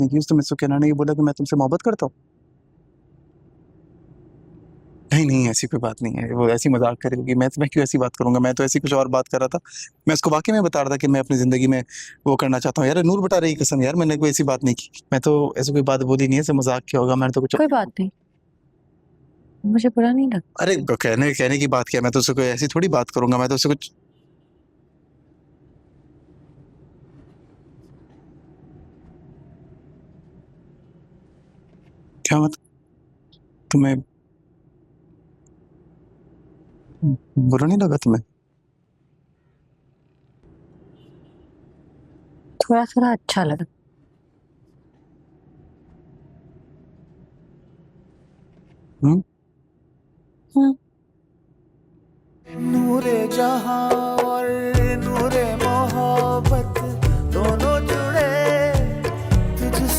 नहीं की, उसने मुझसे कहना नहीं बोला कि मैं तुमसे मोहब्बत करता हूँ। नहीं नहीं, ऐसी कोई बात नहीं है, वो ऐसी मजाक कर रही होगी। मैं क्यों ऐसी बात करूंगा, मैं तो ऐसी कुछ और बात कर रहा था। मैं उसको वाकई में बता रहा था कि मैं अपनी जिंदगी में वो करना चाहता हूँ। यार नूर बता रही कसम, यार मैंने कोई ऐसी बात नहीं की। मैं तो ऐसी कोई बात बोली नहीं है, ऐसे मजाक क्या होगा, मैंने तो कुछ। कोई बात नहीं, मुझे बुरा नहीं लगता। अरे कहने कहने की बात क्या है, मैं तो उससे कोई ऐसी थोड़ी बात करूंगा, मैं तो उससे कुछ। क्या मत, तुम्हें बुरा नहीं लगा तुम्हें? थोड़ा थोड़ा अच्छा लगा। हम्म। हम्म। नूरे जहां